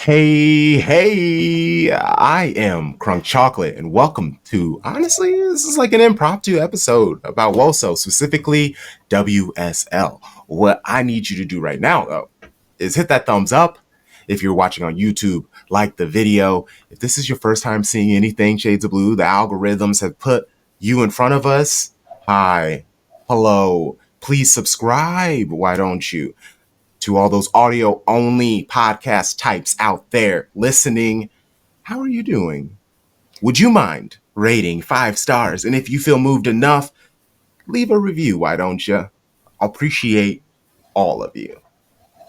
Hey, I am Crunk Chocolate, and welcome to, honestly, this is like an impromptu episode about WOSO, specifically WSL. What I need you to do right now, though, is hit that thumbs up. If you're watching on YouTube, like the video. If this is your first time seeing anything Shades of Blue, the algorithms have put you in front of us. Hi, hello, please subscribe. Why don't you? To all those audio only podcast types out there listening, how are you doing? Would you mind rating 5 stars? And if you feel moved enough, leave a review, why don't you? I'll appreciate all of you.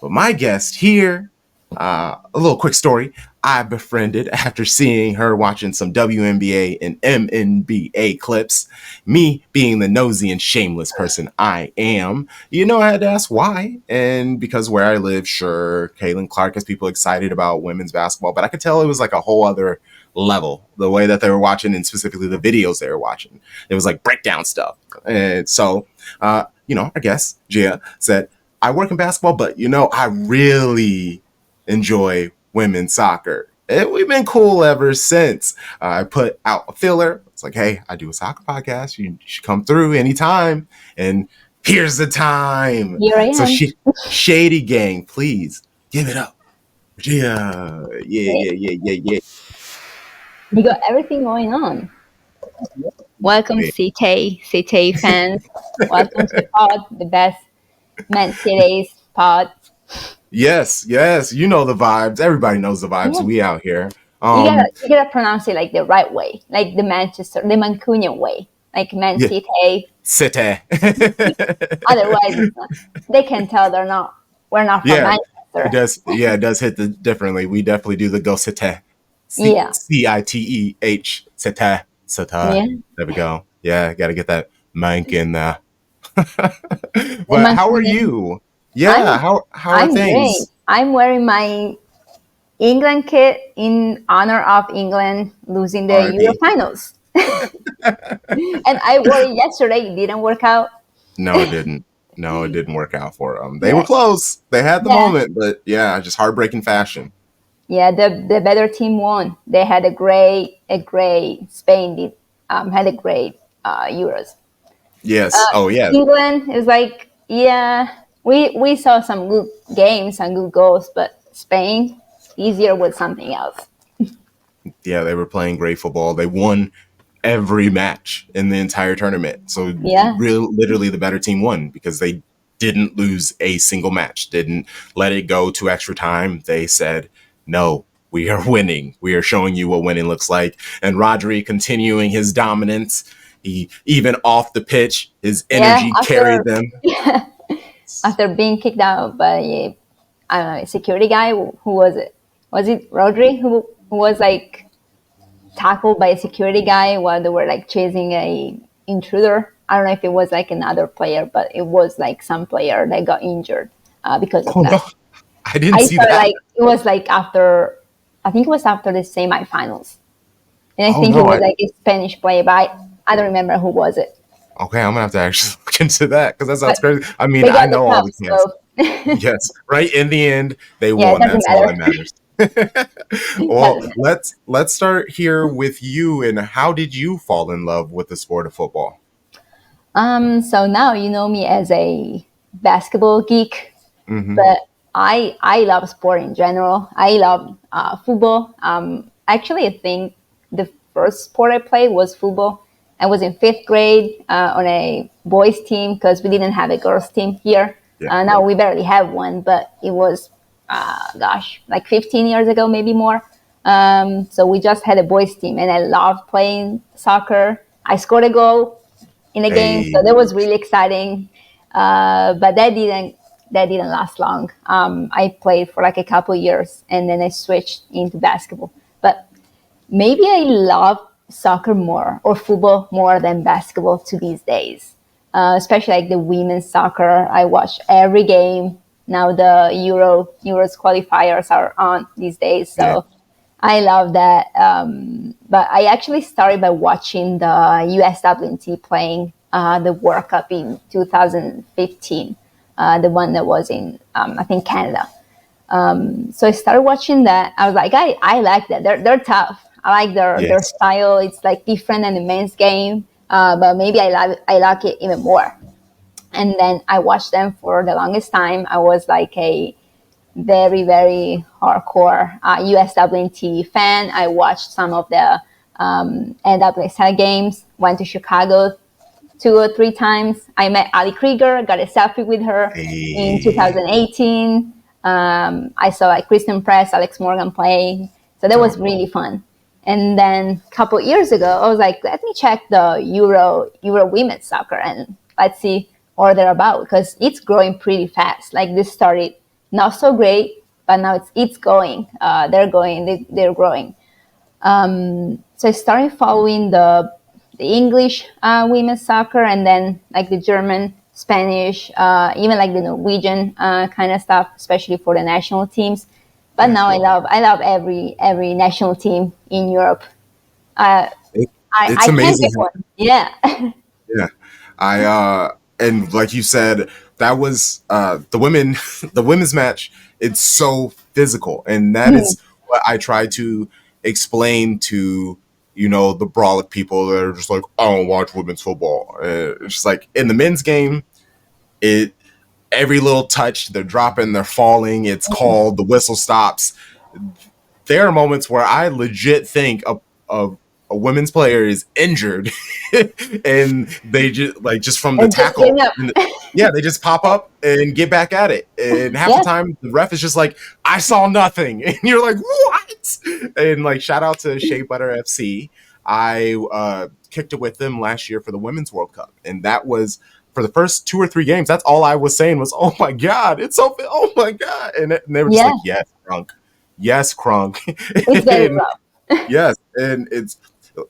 But my guest here, a little quick story. I befriended after seeing her watching some WNBA and MNBA clips. Me being the nosy and shameless person I am, I had to ask why. And because where I live, sure, Caitlin Clark has people excited about women's basketball, but I could tell it was like a whole other level, the way that they were watching and specifically the videos they were watching. It was like breakdown stuff. And so, I guess Gia said, I work in basketball, but I really enjoy women's soccer. And we've been cool ever since. I put out a filler. It's like, hey, I do a soccer podcast. You should come through anytime. And here's the time. Here I am. So Shady Gang, please give it up. Yeah. You got everything going on. Welcome, CT fans. Welcome to the pod, the best Man City's pod. Yes. You know the vibes. Everybody knows the vibes. Yeah. We out here. You gotta pronounce it like the right way, like the Mancunian way, like Man City. City. Otherwise, they can tell we're not from Manchester. It does hit differently. We definitely do the go City. CITEH. City. Yeah. There we go. Yeah, got to get that mank in there. But how are you? Yeah, how are things? Great. I'm wearing my England kit in honor of England losing the Euro finals. And I wore it yesterday. It didn't work out. No, it didn't. It didn't work out for them. They were close. They had the moment, but just heartbreaking fashion. Yeah, the better team won. They had a great Spain had a great Euros. Yes. England is like, we saw some good games and good goals, but Spain easier with something else. Yeah, they were playing great football. They won every match in the entire tournament. So literally the better team won because they didn't lose a single match, didn't let it go to extra time. They said, no, we are winning. We are showing you what winning looks like. And Rodri continuing his dominance. He, even off the pitch, his energy carried them. Yeah. After being kicked out by a security guy, who was it? Was it Rodri who was like tackled by a security guy while they were like chasing a intruder? I don't know if it was like another player, but it was like some player that got injured because of that. No. I didn't see that. Like it was like after the semifinals, and I think it was like a Spanish player, but I don't remember who was it. Okay, I'm gonna have to actually look into that because that sounds crazy. I mean, I know all the camps. Yes, right. In the end, they won. That's all that matters. Well, let's start here with you. And how did you fall in love with the sport of football? So now you know me as a basketball geek, but I love sport in general. I love football. Actually, I think the first sport I played was football. I was in 5th grade on a boys team because we didn't have a girls team here. Now we barely have one, but it was, like 15 years ago, maybe more. So we just had a boys team, and I loved playing soccer. I scored a goal in a game, so that was really exciting. But that didn't last long. I played for like a couple years, and then I switched into basketball. But maybe I love soccer more or football more than basketball to these days, especially like the women's soccer. I watch every game now. The Euros qualifiers are on these days, so I love that. But I actually started by watching the USWNT playing the World Cup in 2015, the one that was in I think Canada. So I started watching that. I was like, I like that. They're tough. I like their Yes. style. It's like different than the men's game, but maybe I like it even more. And then I watched them for the longest time. I was like a very very hardcore USWNT fan. I watched some of the NWSL games. Went to Chicago 2 or 3 times. I met Ali Krieger, got a selfie with her in Hey. 2018. I saw like Kristen Press, Alex Morgan play. So that was Dope. really fun. And then a couple years ago, I was like, let me check the Euro women's soccer and let's see what they're about because it's growing pretty fast. Like this started not so great, but now it's going. They're growing. So I started following the English women's soccer, and then like the German, Spanish, even like the Norwegian kind of stuff, especially for the national teams. But Yeah. now I love every national team in Europe. Uh, It, it's I can't amazing. pick one. Yeah. Yeah. And like you said, that was the women the women's match. It's so physical, and that is what I try to explain to the brolic people that are just like, I don't watch women's football. It's just like in the men's game, it every little touch, they're dropping, they're falling, it's called, the whistle stops. There are moments where I legit think a women's player is injured and they just from the And just getting tackle. up. Yeah, they just pop up and get back at it. And half the Yes. time the ref is just like, I saw nothing. And you're like, what? And like shout out to Shea Butter FC. I kicked it with them last year for the Women's World Cup. And that was for the first 2 or 3 games. That's all I was saying was, oh my God, it's so, oh my God. And they were just Yeah. like, yes, Crunk. Yes, Crunk. It's getting And rough. yes, and it's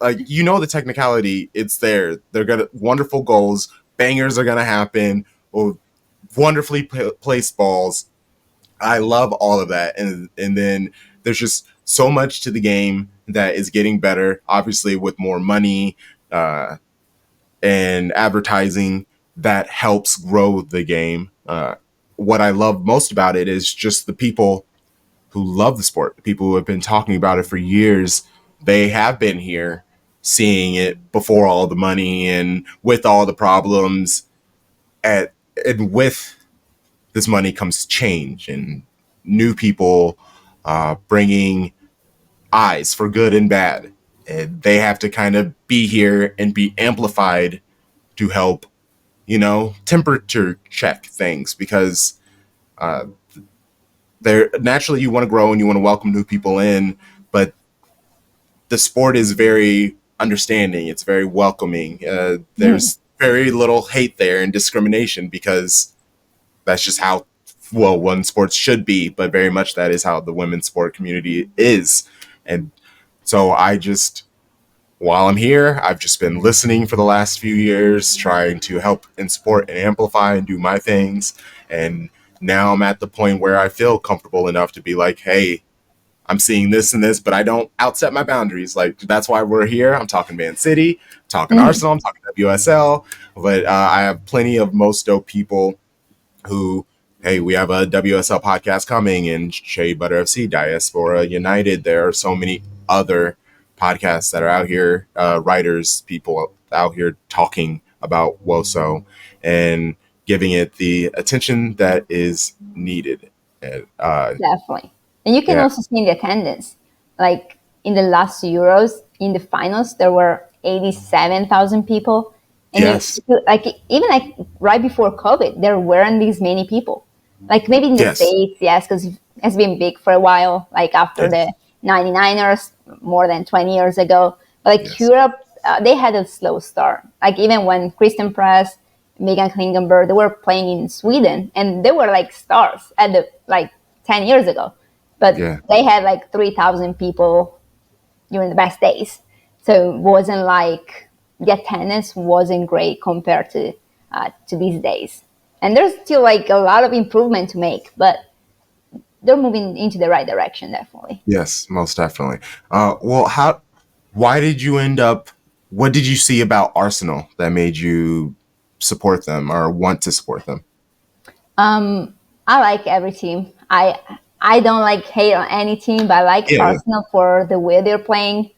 like the technicality. It's there. They're gonna wonderful goals. Bangers are gonna happen. Or wonderfully placed balls. I love all of that, and then there's just so much to the game that is getting better. Obviously, with more money and advertising, that helps grow the game. What I love most about it is just the people who love the sport, the people who have been talking about it for years. They have been here seeing it before all the money and with all the problems. And with this money comes change and new people bringing eyes for good and bad. And they have to kind of be here and be amplified to help, temperature check things because uh, they're naturally you want to grow and you want to welcome new people in, but the sport is very understanding. It's very welcoming. Mhm. There's very little hate there and discrimination because that's just how one sports should be. But very much that is how the women's sport community is. And so while I'm here, I've just been listening for the last few years, trying to help and support and amplify and do my things. And now I'm at the point where I feel comfortable enough to be like, hey, I'm seeing this and this, but I don't outset my boundaries. Like that's why we're here. I'm talking Man City, talking Mhm. Arsenal, I'm talking WSL, but I have plenty of most dope people who, hey, we have a WSL podcast coming and Shea Butter FC, Diaspora United. There are so many other podcasts that are out here, writers, people out here talking about WOSO and giving it the attention that is needed. And, Definitely. And you can yeah. also see in the attendance. Like in the last Euros, in the finals, there were 87,000 people. And Yes. like even like right before COVID, there weren't these many people. Like maybe in the Yes. States, yes, because it's been big for a while, like after Yes. the 99ers, more than 20 years ago. But like Yes. Europe, they had a slow start. Like even when Kristen Press, Megan Klingenberg, they were playing in Sweden, and they were like stars at the like 10 years ago. But Yeah. they had like 3,000 people during the best days. So it wasn't like the attendance wasn't great compared to these days. And there's still like a lot of improvement to make, but they're moving into the right direction, definitely. Yes, most definitely. Well, why did you end up, what did you see about Arsenal that made you support them or want to support them? I like every team. I don't like hate on any team, but I like Yeah, Arsenal for the way they're playing.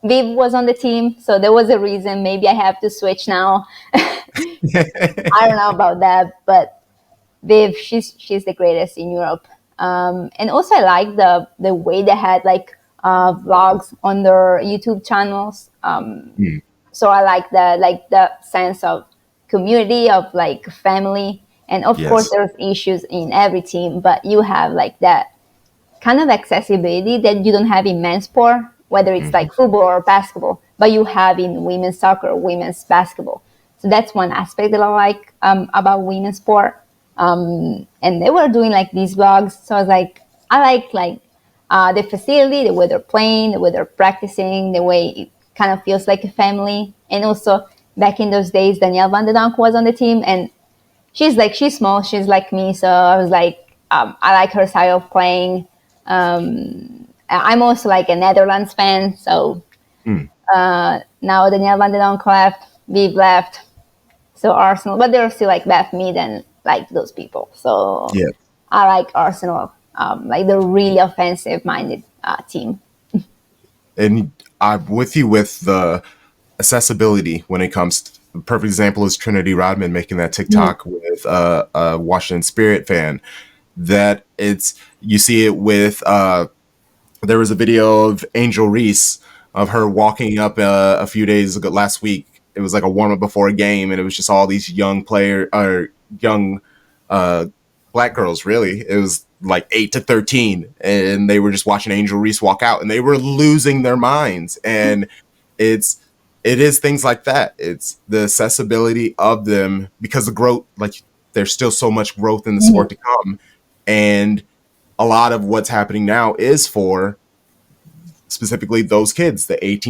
Viv was on the team, so there was a reason. Maybe I have to switch now. yeah. I don't know about that, but Viv, she's the greatest in Europe. And also, I like the way they had like vlogs on their YouTube channels. Mm, So I like the sense of community, of like family, and of course, yes. there's issues in every team, but you have like that kind of accessibility that you don't have in men's sport, whether it's Hmm. like football or basketball, but you have in women's soccer or women's basketball. So that's one aspect that I like about women's sport. And they were doing like these vlogs, so I was like, I like the facility, the way they're playing, the way they're practicing, the way it kind of feels like a family. And also back in those days, Danielle Van de Donk was on the team, and she's small, she's like me, so I was like, I like her style of playing. I'm also like a Netherlands fan, so Mm, now Danielle Van de Donk left, Viv left, so Arsenal, but they're still like Beth Mead and like those people. So yeah. I like Arsenal, like they're really offensive minded team. And I'm with you with the accessibility when it comes to, the perfect example is Trinity Rodman making that Mhm. TikTok with a Washington Spirit fan. That it's you see it with there was a video of Angel Reese of her walking up a few days ago last week. It was like a warm up before a game, and it was just all these young player or young uh, black girls. Really, it was like 8 to 13, and they were just watching Angel Reese walk out, and they were losing their minds. And it's it is things like that. It's the accessibility of them because the growth, like there's still so much growth in the sport Mhm. to come, and a lot of what's happening now is for specifically those kids, the 8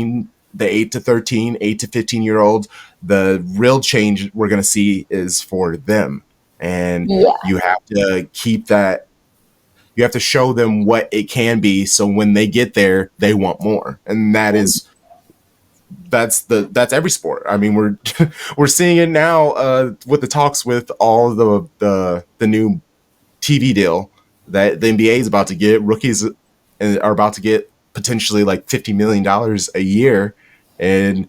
to 13, 8 to 15 year olds. The real change we're going to see is for them. And Yeah. you have to keep that, you have to show them what it can be. So when they get there, they want more. And that's every sport. I mean, we're, we're seeing it now with the talks with all the new TV deal that the NBA is about to get. Rookies are about to get potentially like $50 million a year, and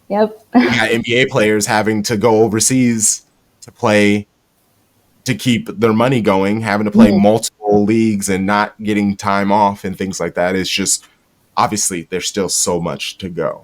Yep. you got NBA players having to go overseas to play to keep their money going, having to play Mhm. multiple leagues and not getting time off and things like that. It's just obviously there's still so much to go.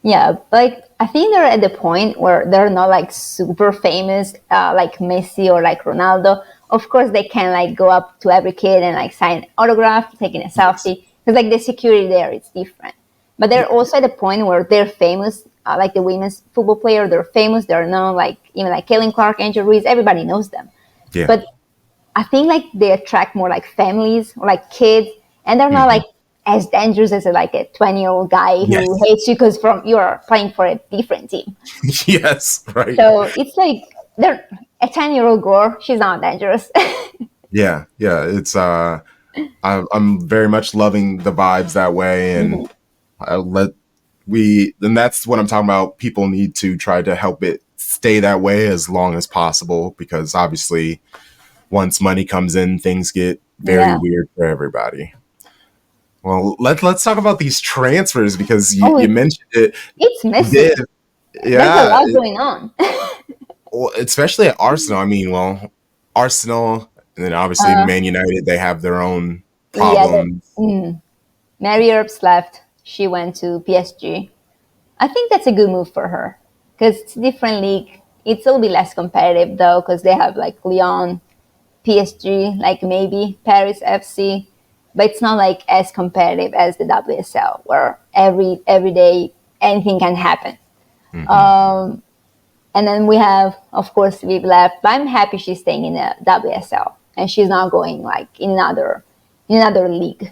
Yeah, like I think they're at the point where they're not like super famous, like Messi or like Ronaldo. Of course, they can like go up to every kid and like sign autograph, taking a Yes. selfie, because like the security there is different. But they're Yeah. also at the point where they're famous, like the women's football player. They're famous. They're known, like even like Kaylin Clark, Angel Reese. Everybody knows them. Yeah. But I think like they attract more like families or like kids, and they're not Hmm. like as dangerous as like a 20-year-old guy who Yes. hates you because from you're playing for a different team. Yes. Right. So it's like they're a 10-year-old girl. She's not dangerous. Yeah. Yeah. It's I'm very much loving the vibes that way, and Mhm. I let we and that's what I'm talking about. People need to try to help it stay that way as long as possible because obviously once money comes in, things get very Yeah. weird for everybody. Well, let's talk about these transfers because Oh, you mentioned it. it's Viv, messy. There's a yeah, lot going on. well, especially at Arsenal. I mean, well, Arsenal and then obviously uh, Man United, they have their own yeah, problems. Mary Earps left. She went to PSG. I think that's a good move for her because it's a different league. It's a little bit less competitive though because they have like Lyon, PSG, like maybe Paris FC, but it's not like as competitive as the WSL where every day anything can happen. Hmm. And then we have, of course, we've left, but I'm happy she's staying in the WSL and she's not going like in another league.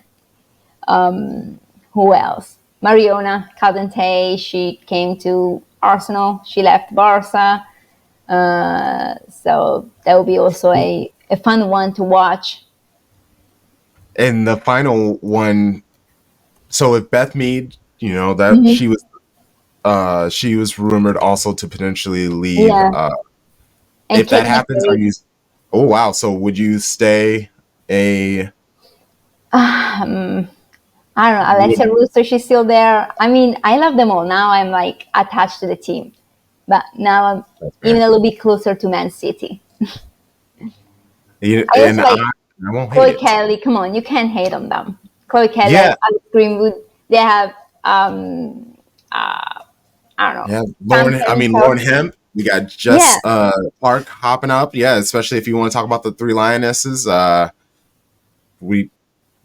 Who else? Mariona Caldente, she came to Arsenal. She left Barca. So that will be also a fun one to watch. And the final one, so if Beth Mead, that Mhm. she was rumored also to potentially leave. Yeah. And If that Kate happens, are McCabe. you? Oh wow! So would you stay a? I don't know. Alexia Russo, she's still there. I mean, I love them all. Now I'm like attached to the team, but now I'm That's even fair. a little bit closer to Man City. I And also like I won't hate Chloe it. Kelly. Come on, you can't hate on them. Chloe Kelly, Yeah, Alex Greenwood. They have I don't know. yeah. Sam Lauren, I mean Lauren Hemsworth. Hemp. We got Yeah, Jess Park hopping up. Yeah, especially if you want to talk about the three lionesses. We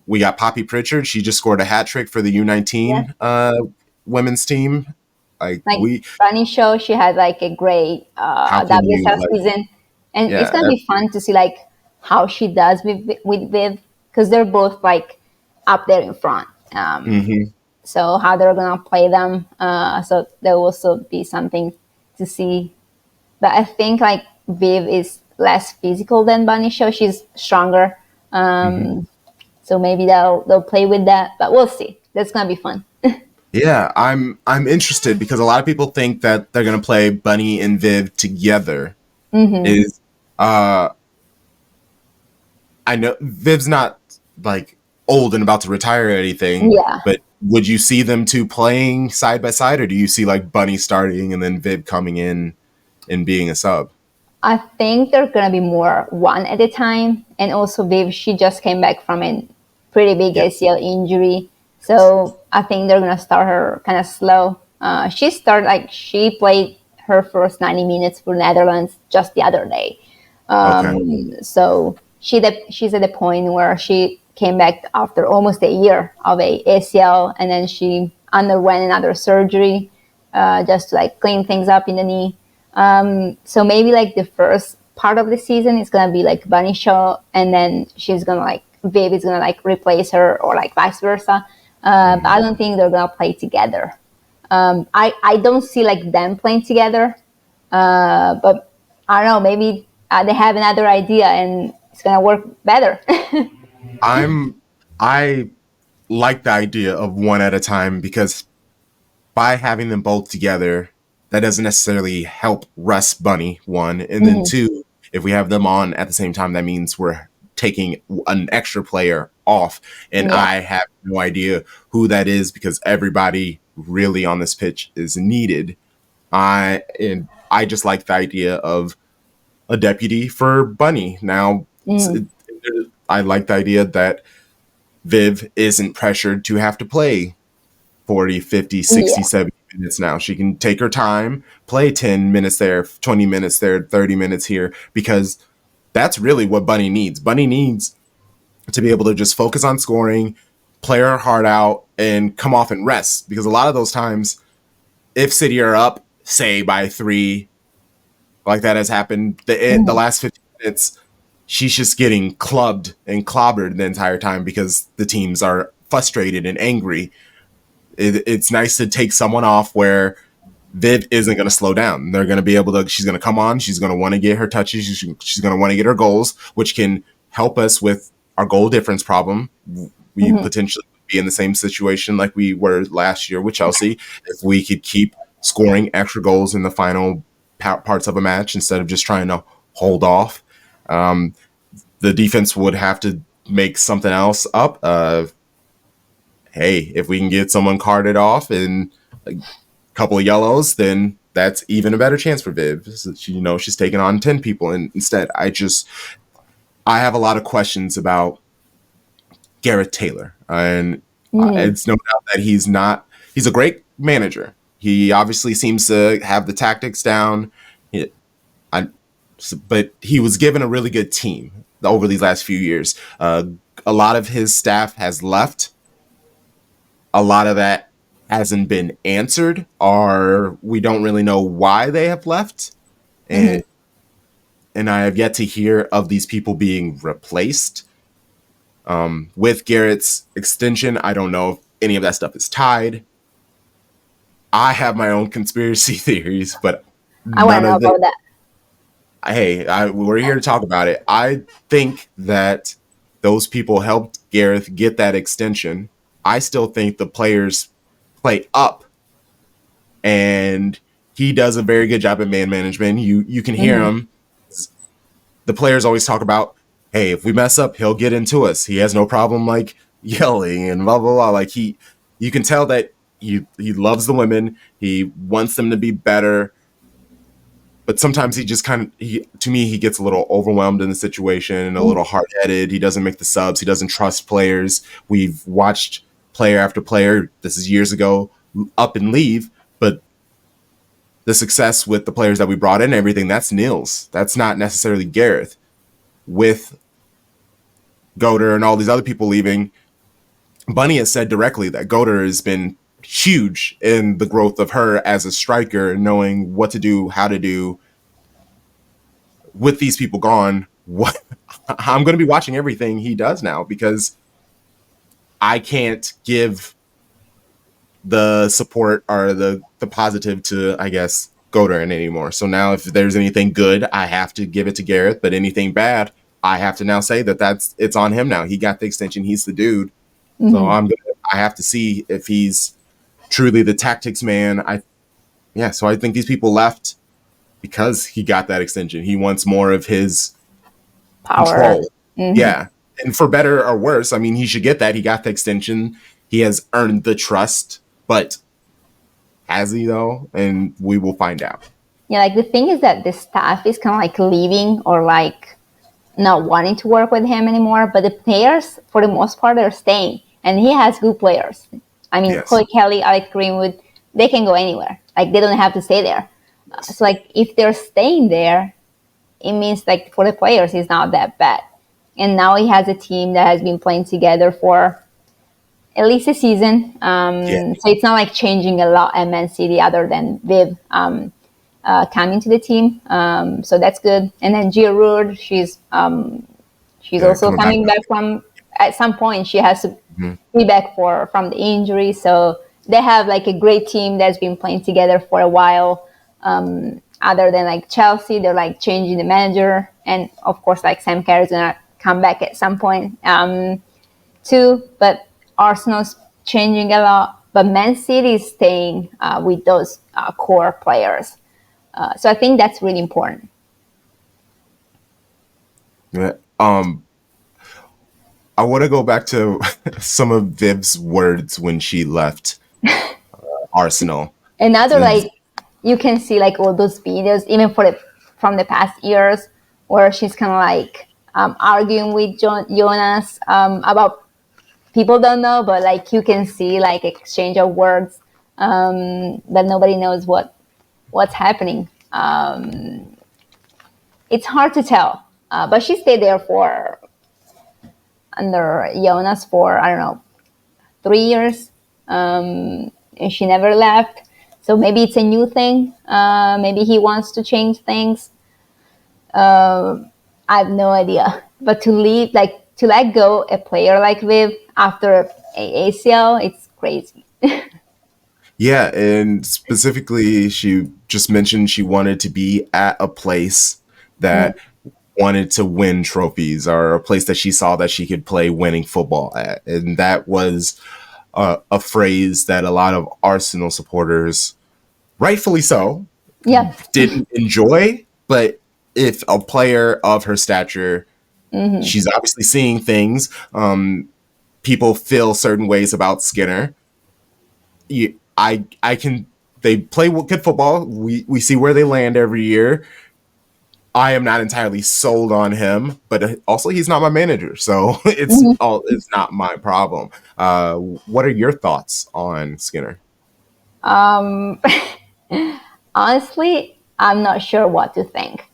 we got Poppy Pritchard. She just scored a hat trick for the yeah. U19 women's team. Like Like we, Bunny Show, she had like a great how can you WSL like? season, and it's Yeah, gonna be fun to see like how she does with Viv because they're both like up there in front. mm-hmm. So how they're gonna play them. So there will also be something to see. But I think like Viv is less physical than Bunny Show. She's stronger. Mm-hmm. So maybe they'll play with that. But we'll see. That's gonna be fun. Yeah, I'm interested because a lot of people think that they're gonna play Bunny and Viv together. Is uh I know Viv's not like old and about to retire or anything, Yeah. but would you see them two playing side by side, or do you see like Bunny starting and then Viv coming in and being a sub? I think they're gonna be more one at a time. And also, Viv, she just came back from a pretty big Yeah. ACL injury, so I think they're gonna start her kind of slow. She played her first 90 minutes for Netherlands just the other day. Okay. So she's at the point where she came back after almost a year of a ACL, and then she underwent another surgery just to like clean things up in the knee. So maybe like the first part of the season is gonna be like Bunny Show, and then she's gonna like Viv is gonna like replace her, or like vice versa. But I don't think they're gonna play together. I don't see like them playing together, but I don't know. Maybe they have another idea and it's gonna work better. I'm I like the idea of one at a time because by having them both together, that doesn't necessarily help rest Bunny, one. And then Mhm. two, if we have them on at the same time, that means we're taking an extra player off. And Yeah. I have no idea who that is because everybody really on this pitch is needed. I just like the idea of a deputy for Bunny. Now, Mm. I like the idea that Viv isn't pressured to have to play 40, 50, Yeah. 60, 70 minutes now. She can take her time, play 10 minutes there, 20 minutes there, 30 minutes here, because that's really what Bunny needs. Bunny needs to be able to just focus on scoring, play her heart out, and come off and rest. Because a lot of those times, if City are up, say by three, like that has happened, the Mhm. last 15 minutes, she's just getting clubbed and clobbered the entire time because the teams are frustrated and angry. It's nice to take someone off where Viv isn't going to slow down. They're going to be able to, she's going to come on. She's going to want to get her touches. She's going to want to get her goals, which can help us with our goal difference problem. We Mhm. potentially be in the same situation like we were last year with Chelsea. If we could keep scoring extra goals in the final parts of a match instead of just trying to hold off, the defense would have to make something else up. Hey, if we can get someone carded off and a couple of yellows, then that's even a better chance for Viv. So she's taking on 10 people, and instead, I have a lot of questions about Gareth Taylor, and Mhm. it's no doubt that he's a great manager. He obviously seems to have the tactics down. He, I, but he was given a really good team over these last few years. A lot of his staff has left. A lot of that hasn't been answered, or we don't really know why they have left. Mhm. And and I have yet to hear of these people being replaced. With Garrett's extension, I don't know if any of that stuff is tied. I have my own conspiracy theories, but I want none to know of the about that. we're here to talk about it. I think that those people helped Gareth get that extension. I still think the players play up, and he does a very good job at man management. You can hear Mhm. him. The players always talk about, hey, if we mess up, he'll get into us. He has no problem like yelling and blah blah blah. Like you can tell that he loves the women. He wants them to be better, but sometimes he just kind of to me he gets a little overwhelmed in the situation and a little hard headed. He doesn't make the subs. He doesn't trust players. We've watched player after player. This is years ago, up and leave, but the success with the players that we brought in and everything, that's Nils. That's not necessarily Gareth. With Goder and all these other people leaving, Bunny has said directly that Goder has been huge in the growth of her as a striker, knowing what to do, how to do. With these people gone, what I'm going to be watching everything he does now because I can't give the support or the positive to, I guess, Goder anymore. So now if there's anything good, I have to give it to Gareth, but anything bad, I have to now say that it's on him now. He got the extension. He's the dude. So I have to see if he's truly the tactics man. So I think these people left because he got that extension. He wants more of his Power. control. Yeah. And for better or worse, I mean, he should get that. He got the extension. He has earned the trust, but has he though? And we will find out. Yeah, like the thing is that the staff is kind of like leaving or like not wanting to work with him anymore, but the players, for the most part, are staying. And he has good players. I mean, Yes. Chloe Kelly, Alex Greenwood, they can go anywhere. Like, they don't have to stay there. So, like, if they're staying there, it means, like, for the players, it's not that bad. And now he has a team that has been playing together for at least a season. Yeah. So it's not, like, changing a lot at Man City other than Viv coming to the team. So that's good. And then Giroud, she's also coming back from, at some point she has to be back from the injury. So they have like a great team that's been playing together for a while. Other than like Chelsea, they're like changing the manager, and of course like Sam Kerr's gonna come back at some point too. But Arsenal's changing a lot, but Man City is staying with those core players. So I think that's really important. Yeah. I want to go back to some of Viv's words when she left Arsenal. Another like you can see like all those videos even from the past years where she's kind of like arguing with Jonas about people don't know, but like you can see like exchange of words that nobody knows what's happening. It's hard to tell, but she stayed there for under Jonas for I don't know 3 years, and she never left. So maybe it's a new thing. Maybe he wants to change things. I have no idea. But to leave, like to let go a player like Viv after a ACL, it's crazy. Yeah, and specifically, she just mentioned she wanted to be at a place that wanted to win trophies or a place that she saw that she could play winning football at. And that was a phrase that a lot of Arsenal supporters, rightfully so, Yeah. didn't enjoy. But if a player of her stature, she's obviously seeing things. People feel certain ways about Skinner. I can. They play good football. We see where they land every year. I am not entirely sold on him, but also he's not my manager, so it's not my problem. What are your thoughts on Skinner? Honestly, I'm not sure what to think.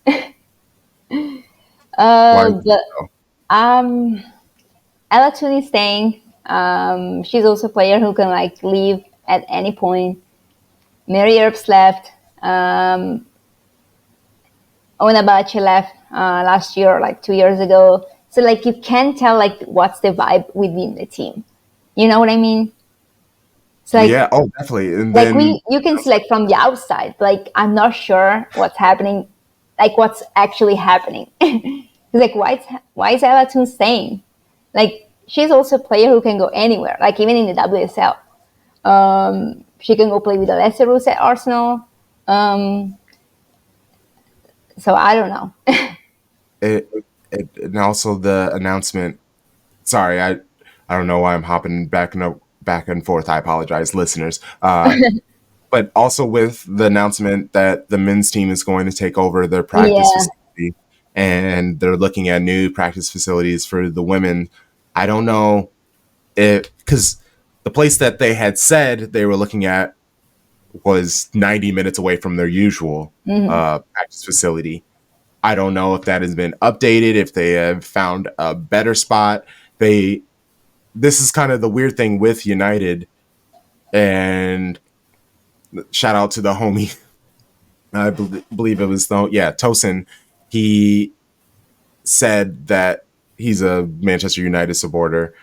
Why? But Ella Tooney is staying. She's also a player who can like leave at any point. Mary Earps left. Onabachi left last year, like 2 years ago. So like you can tell like what's the vibe within the team. You know what I mean? It's like Yeah. Oh, definitely. And like then you can see like from the outside. Like I'm not sure what's happening, like what's actually happening. It's like why is Ella Toon staying? Like she's also a player who can go anywhere. Like even in the WSL, she can go play with the lesser Rus at Arsenal. So I don't know. and also the announcement. Sorry, I I don't know why I'm hopping back and forth. I apologize, listeners. But also with the announcement that the men's team is going to take over their practice Yeah. facility and they're looking at new practice facilities for the women. I don't know if, because the place that they had said they were looking at was 90 minutes away from their usual Mhm. practice facility. I don't know if that has been updated, if they have found a better spot. This is kind of the weird thing with United, and shout out to the homie. Believe it was Tosin. He said that he's a Manchester United supporter,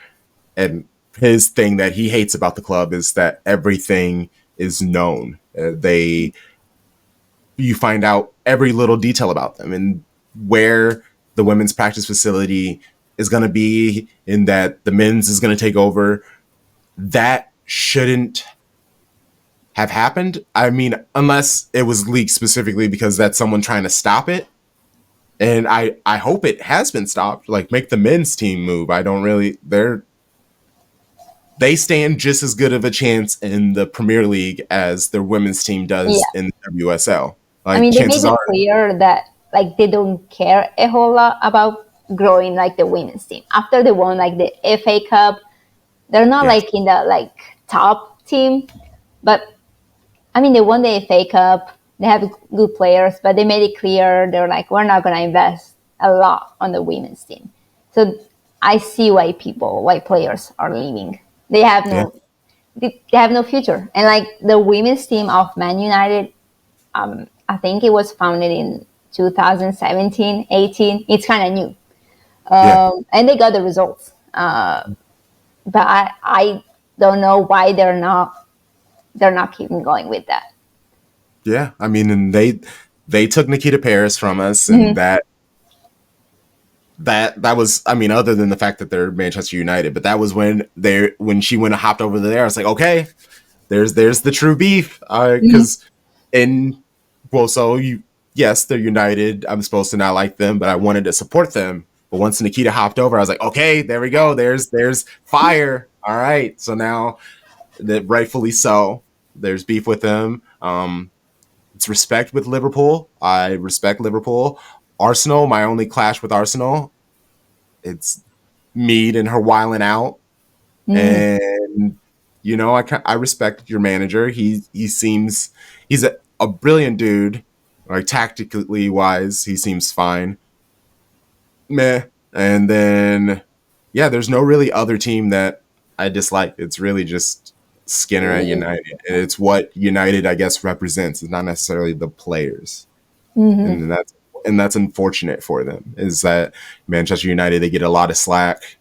and his thing that he hates about the club is that everything is known. You find out every little detail about them and where the women's practice facility is going to be, and that the men's is going to take over. That shouldn't have happened. I mean, unless it was leaked specifically because that's someone trying to stop it. And I hope it has been stopped. Like, make the men's team move. I don't really. They stand just as good of a chance in the Premier League as their women's team Yeah. does in the WSL. I Like, mean, they made chances it are, clear that like they don't care a whole lot about growing like the women's team. After they won like the FA Cup, they're not yes, like in the like top team, but I mean they won the FA Cup. They have good players, but they made it clear they're like we're not going to invest a lot on the women's team. So I see why players are leaving. They have yeah, no they have no future. And like the women's team of Man United, I think it was founded in 2017, 18. It's kind of new. yeah, And they got the results. But I don't know why they're not keeping going with that. yeah. I mean, and they took Nikita Paris from us, and Mm-hmm. that was, I mean, other than the fact that they're Manchester United, but that was when she went and hopped over there. I was like, okay, there's the true beef, Mm-hmm. because in well, so you yes, they're United. I'm supposed to not like them, but I wanted to support them. But once Nikita hopped over, I was like, okay, there we go. There's fire. All right, so now that rightfully so, there's beef with them. It's respect with Liverpool. I respect Liverpool. Arsenal, my only clash with Arsenal, it's Mead and her wiling out. Mm-hmm. And I respect your manager. He seems he's a brilliant dude. Like, tactically wise, he seems fine. Meh. And then yeah, there's no really other team that I dislike. It's really just Skinner at United. And it's what United, I guess, represents. It's not necessarily the players. Mm-hmm. And that's unfortunate for them. Is that Manchester United, they get a lot of slack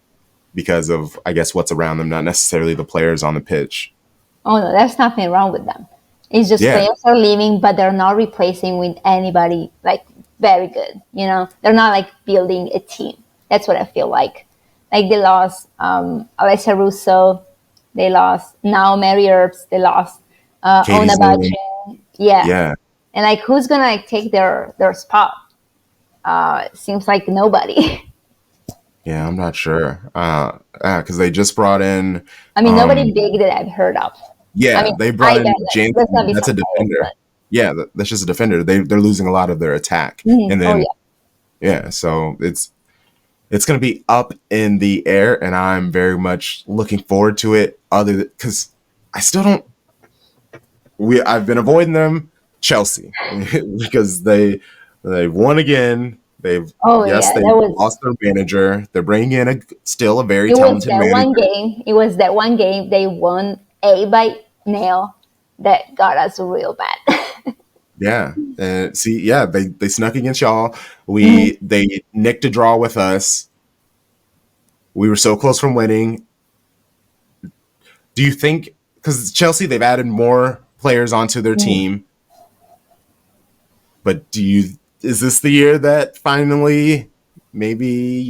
because of, I guess, what's around them, not necessarily the players on the pitch. Oh no, there's nothing wrong with them. It's just Yeah, players are leaving, but they're not replacing with anybody like very good. You know, they're not like building a team. That's what I feel like. Like they lost Alessia Russo, they lost now Mary Earps, they lost Katie Onabachi. Zoom. Yeah, Yeah, and like who's gonna like take their spot? Seems like nobody. yeah, I'm not sure. Because they just brought in, I mean, nobody um, big that I've heard of. I yeah, mean, they brought I bet in like, let's not Jansen. be That's a surprised, defender. but Yeah, that's just a defender. They're losing a lot of their attack, and oh then yeah. yeah, so it's going to be up in the air, and I'm very much looking forward to it. Other because I still don't. I've been avoiding them, Chelsea, because they won again. Oh Yes, yeah, they that was lost their manager. They're bringing in still a very it. Was talented that one manager. game? It was that one game they won a by nail that got us real bad. Yeah, and see, yeah, they snuck against y'all. Mhm. They nicked a draw with us. We were so close from winning. Do you think, because Chelsea, they've added more players onto their Mhm. team, but is this the year that finally maybe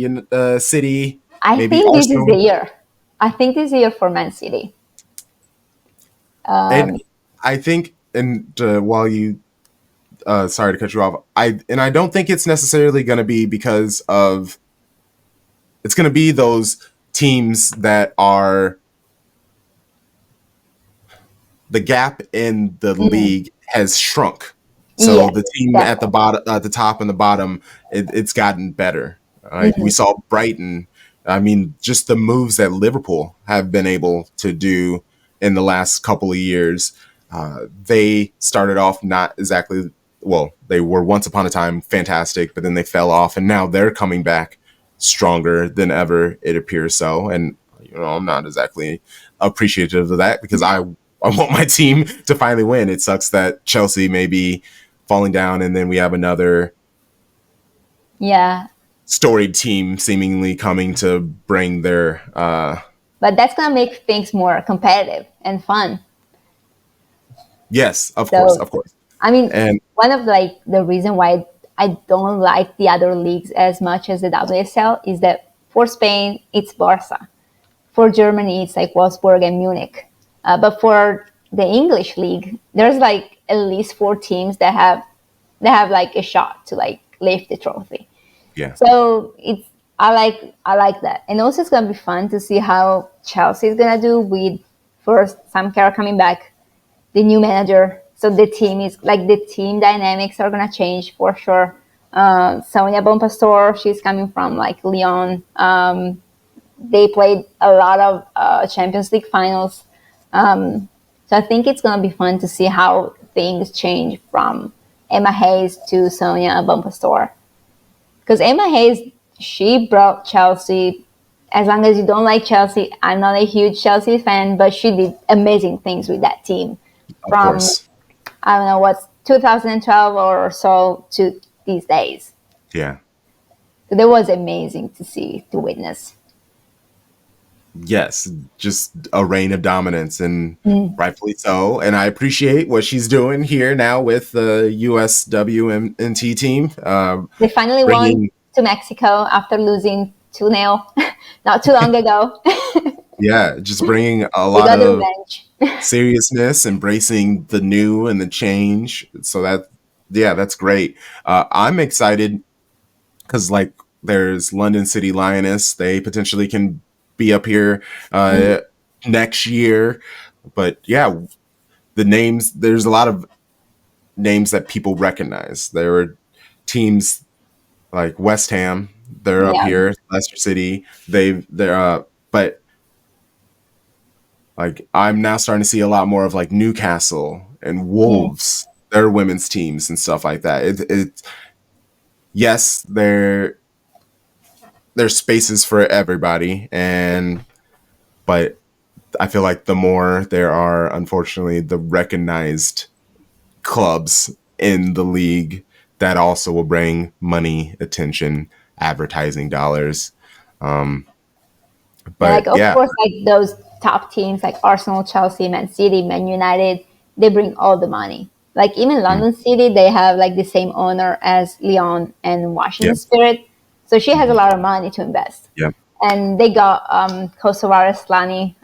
City, I maybe think this is the Arsenal, year. I think this is the year for Man City. and Um, I think, and while you, sorry to cut you off, I don't think it's necessarily going to be because of, it's going to be those teams that are the gap in the Mm. league has shrunk. So Yes, the team at the definitely. bottom, at the top and the bottom, it's gotten better. Like we Mhm. saw Brighton. I mean, just the moves that Liverpool have been able to do in the last couple of years. They started off not exactly well. They were once upon a time fantastic, but then they fell off, and now they're coming back stronger than ever. It appears so, and I'm not exactly appreciative of that because I want my team to finally win. It sucks that Chelsea may be falling down, and then we have another Yeah, storied team seemingly coming to bring their but that's gonna make things more competitive and fun. yes, So, of course, I mean, and one of like the reason why I don't like the other leagues as much as the WSL is that for Spain it's Barca, for Germany it's like Wolfsburg and Munich, but for the English league there's like at least four teams that have like a shot to like lift the trophy. yeah, So it's I like that, and also it's gonna be fun to see how Chelsea is gonna do with first Sam Kerr coming back, the new manager. So the team is like the team dynamics are gonna change for sure. Sonia Bonpastor, she's coming from like Lyon. They played a lot of Champions League finals. So I think it's gonna be fun to see how things change from Emma Hayes to Sonia Bonpastor. Because Emma Hayes, she brought Chelsea. As long as you don't like Chelsea, I'm not a huge Chelsea fan, but she did amazing things with that team. of From course, I don't know what's 2012 or so to these days. yeah, So that was amazing to see, to witness. yes, just a reign of dominance, and Mm. rightfully so. And I appreciate what she's doing here now with the USWNT team, They finally won bringing to Mexico after losing 2-0 not too long ago. yeah, just bringing a They lot got the of revenge. seriousness, embracing the new and the change. So that, yeah, that's great. I'm excited because like there's London City Lioness. They potentially can be up here Mm. uh, next year. But yeah, the names. There's a lot of names that people recognize. There are teams like West Ham. They're up Yeah. here. Leicester City. They're but like I'm now starting to see a lot more of like Newcastle and Mm. Wolves, their women's teams and stuff like that. It yes, there's spaces for everybody, and but I feel like the more there are, unfortunately, the recognized clubs in the league that also will bring money, attention, advertising dollars. Um, Yeah, like but of yeah, course, like those top teams like Arsenal, Chelsea, Man City, Man United, they bring all the money. Like even mm, London City, they have like the same owner as Lyon and yeah, Washington Spirit, so she has a mhm, lot of money to invest. yeah, And they got Kosovare Slani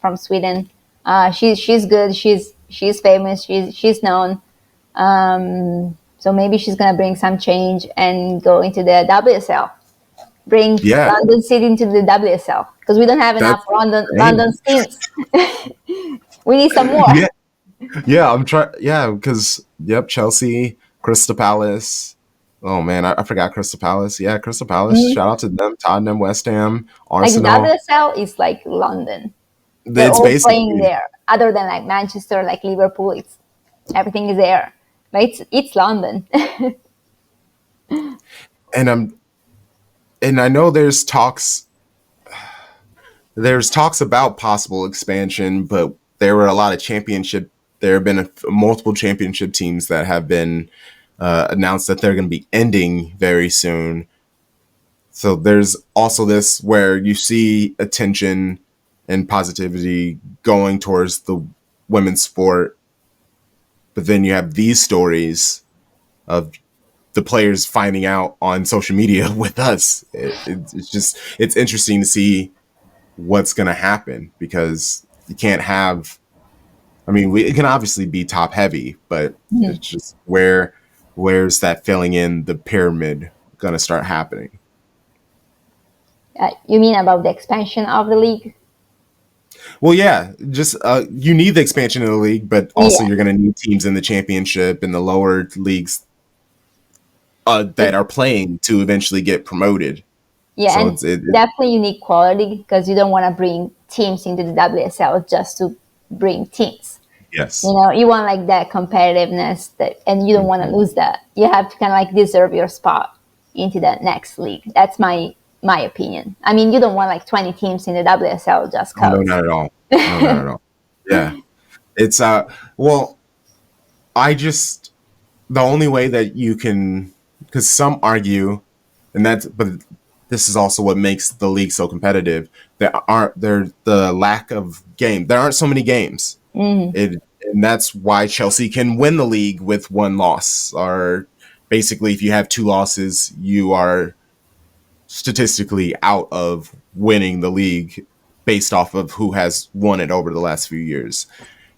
from Sweden. She's good. She's famous. She's known. So maybe she's gonna bring some change and go into the WSL, bring yeah. London City into the WSL because we don't have enough That's London insane. scenes. We need some more. Yeah, yeah. I'm trying. Yeah, because yep, Chelsea, Crystal Palace. Oh man, I forgot Crystal Palace. Yeah, Crystal Palace. Mhm. Shout out to them. Tottenham, West Ham, Like the Arsenal. WSL is like London. They're It's all playing basically, there. Other than like Manchester, like Liverpool, it's everything is there. But it's London. and I know there's talks about possible expansion, but there were a lot of championship. There have been multiple championship teams that have been announced that they're going to be ending very soon. So there's also this where you see attention and positivity going towards the women's sport, but then you have these stories of the players finding out on social media with us. It's just it's interesting to see what's going to happen because you can't have. I mean, it can obviously be top heavy, but it's just where's that filling in the pyramid going to start happening? You mean about the expansion of the league? Well, yeah, just you need the expansion of the league, but also Yeah. you're going to need teams in the championship and the lower leagues that are playing to eventually get promoted. Yeah, So and definitely you need quality because you don't want to bring teams into the WSL just to bring teams. You yes. know, you want like that competitiveness that, and you don't want to Mhm. lose that. You have to kind of like deserve your spot into the next league. That's my opinion. I mean, you don't want like 20 teams in the WSL just Oh no, cause. not at all. No, not at all. Yeah, it's well, I just the only way that you can, because some argue, and that's but this is also what makes the league so competitive. There the lack of game. There aren't so many games. Mm, And that's why Chelsea can win the league with one loss. Or basically, if you have two losses, you are statistically out of winning the league based off of who has won it over the last few years.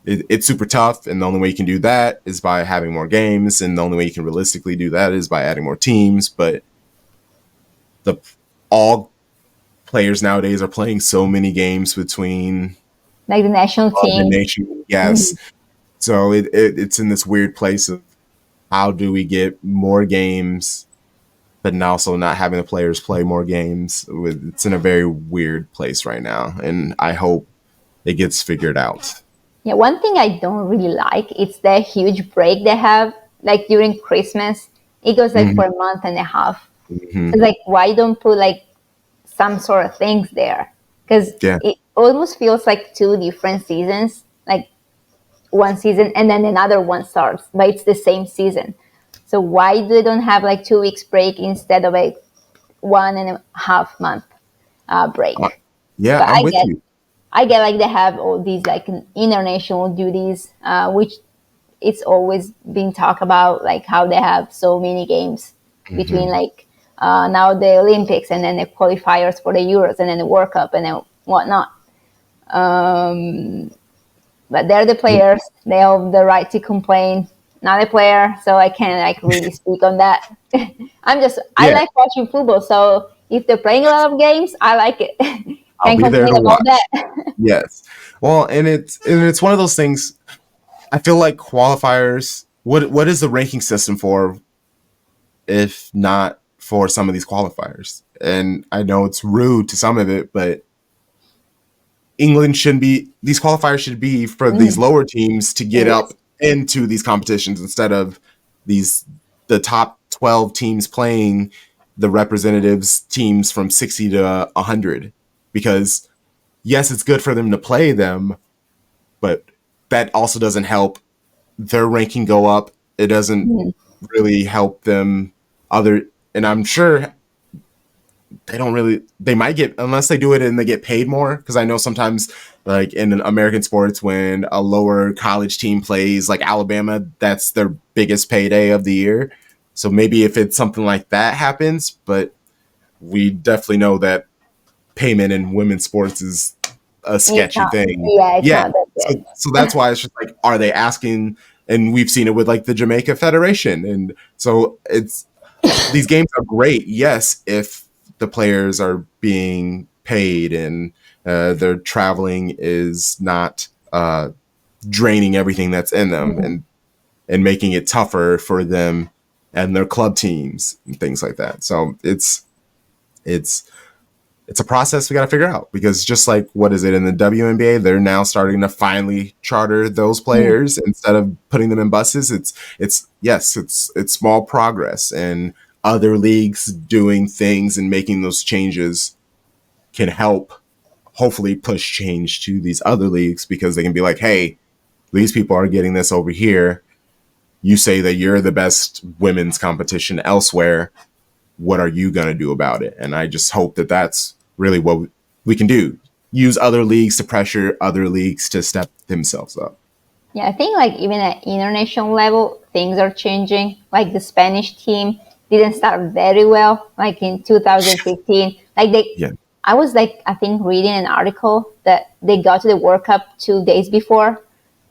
It's super tough, and the only way you can do that is by having more games, and the only way you can realistically do that is by adding more teams. But the all players nowadays are playing so many games between like the national the team. nation. Yes, Mm, so it's in this weird place of how do we get more games, but now also not having the players play more games. It's in a very weird place right now, and I hope it gets figured out. yeah, one thing I don't really like is the huge break they have, like during Christmas. It goes like Mm-hmm. for a month and a half. Mm-hmm. It's like why don't put like some sort of things there? Because Yeah, it almost feels like two different seasons, like one season and then another one starts, but it's the same season. So why do they don't have like 2 weeks break instead of a 1.5 month uh, break? yeah, But I'm with you. I get like they have all these like international duties, which it's always been talked about, like how they have so many games between Mm-hmm. like now the Olympics and then the qualifiers for the Euros and then the World Cup and then whatnot. But they're the players; they have the right to complain. Not a player, so I can't like really speak on that. I Yeah, like watching football, so if they're playing a lot of games, I like it. I'll Can't be there complain to about watch. that. Yes. Well, and it's one of those things. I feel like qualifiers. What is the ranking system for if not for some of these qualifiers? And I know it's rude to some of it, but England shouldn't be. These qualifiers should be for these Mm, lower teams to get yes. up into these competitions instead of these the top 12 teams playing the representatives teams from 60 to 100 because yes, it's good for them to play them, but that also doesn't help their ranking go up. It doesn't Mm, really help them other, and I'm sure they don't really, they might get, unless they do it and they get paid more, because I know sometimes like in American sports when a lower college team plays like Alabama, that's their biggest payday of the year. So maybe if it's something like that happens, but we definitely know that payment in women's sports is a it's sketchy not. thing. Yeah, it's Yeah. not that good. So that's why it's just like, are they asking? And we've seen it with like the Jamaica Federation. And so it's, these games are great, yes, if the players are being paid and their traveling is not draining everything that's in them Mm. and making it tougher for them and their club teams and things like that. So it's it's a process we got to figure out because just like what is it in the WNBA, they're now starting to finally charter those Mm. players instead of putting them in buses. It's yes, it's small progress, and other leagues doing things and making those changes can help hopefully push change to these other leagues because they can be like, hey, these people are getting this over here. You say that you're the best women's competition elsewhere. What are you going to do about it? And I just hope that that's really what we can do. Use other leagues to pressure other leagues to step themselves up. Yeah, I think like even at international level, things are changing. Like the Spanish team didn't start very well, like in 2015. Like Yeah. I was like, I think reading an article that they got to the World Cup 2 days before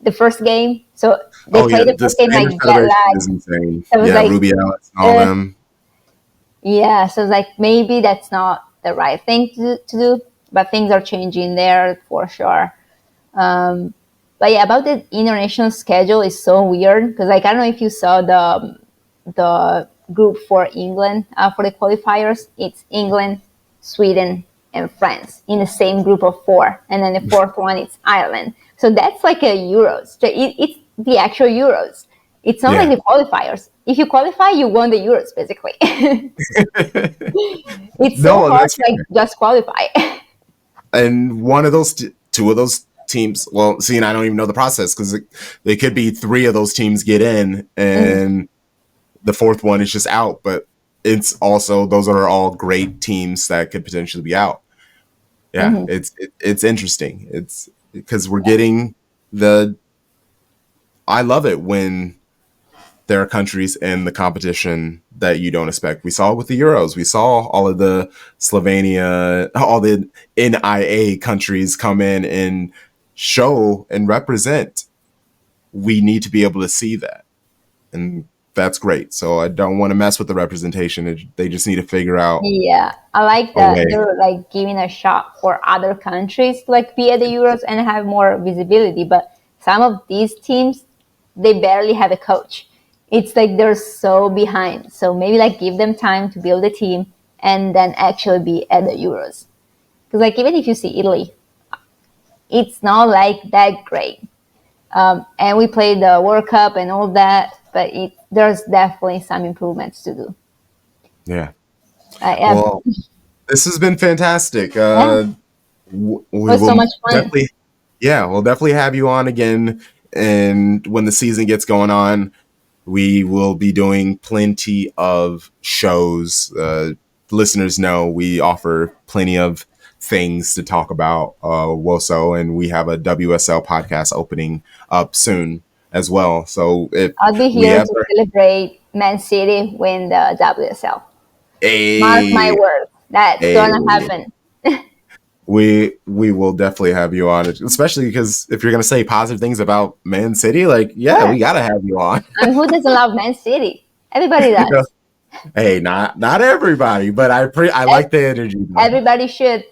the first game. So they Oh yeah, played the the first game Spanish like jet Federation lag. is insane. So I was Yeah, like, Rubiales and all uh, them. yeah. So it's like maybe that's not the right thing to do, but things are changing there for sure. But yeah, about the international schedule is so weird because like I don't know if you saw the group for England for the qualifiers. It's England, Sweden, and France in the same group of four, and then the fourth one is Ireland. So that's like a Euros. It's the actual Euros. It's not like Yeah. the qualifiers. If you qualify, you won the Euros basically. It's so No, hard that's to like just qualify. and one of those two of those teams, well, see, and I don't even know the process because they could be three of those teams get in Mhm. and the fourth one is just out, but it's also those are all great teams that could potentially be out. Yeah, Mhm. it's interesting. It's because we're getting the I love it when there are countries in the competition that you don't expect. We saw it with the Euros. We saw all of the Slovenia, all the NIA countries come in and show and represent. We need to be able to see that. And that's great. So I don't want to mess with the representation. They just need to figure out Yeah, I like a that way. they're like giving a shot for other countries to like be at the Euros and have more visibility. But some of these teams, they barely have a coach. It's like they're so behind. So maybe like give them time to build a team and then actually be at the Euros. Because like even if you see Italy, it's not like that great. And we played the World Cup and all that, but there's definitely some improvements to do. Yeah. Yeah, Well, this has been fantastic. yeah, it We was so will much fun. definitely, yeah, we'll definitely have you on again. And when the season gets going on, we will be doing plenty of shows. Listeners know we offer plenty of things to talk about WOSO, and we have a WSL podcast opening up soon as well. So if I'll be we here to ever celebrate Man City win the WSL. Mark my a words, that's a gonna happen. we will definitely have you on, especially because if you're gonna say positive things about Man City, like yeah, Sure. we gotta have you on. And who doesn't love Man City? Everybody does. Hey, not everybody, but I like the energy though. Everybody should.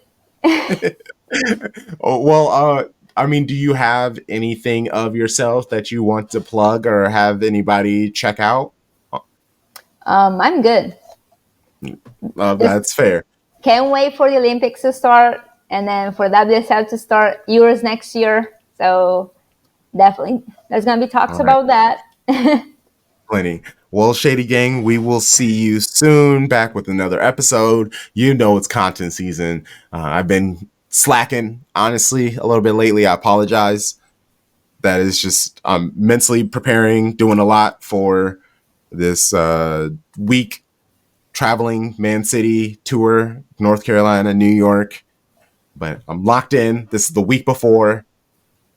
Oh, well, I mean, do you have anything of yourself that you want to plug or have anybody check out? I'm good. Just That's fair. can't wait for the Olympics to start and then for WSL to start Euros next year. So definitely there's gonna be talks All right, about that. plenty. Well, Shady Gang, we will see you soon back with another episode. You know it's content season. I've been slacking, honestly, a little bit lately. I apologize. That is just I'm mentally preparing, doing a lot for this week traveling Man City tour, North Carolina, New York. But I'm locked in. This is the week before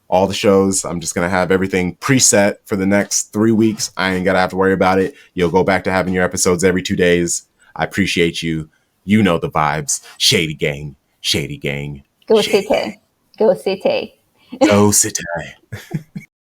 all the shows. I'm just going to have everything preset for the next 3 weeks. I ain't got to have to worry about it. You'll go back to having your episodes every 2 days. I appreciate you. You know the vibes. Shady Gang, Shady Gang, Go Shady Gang. City. Go City. Go sit tight.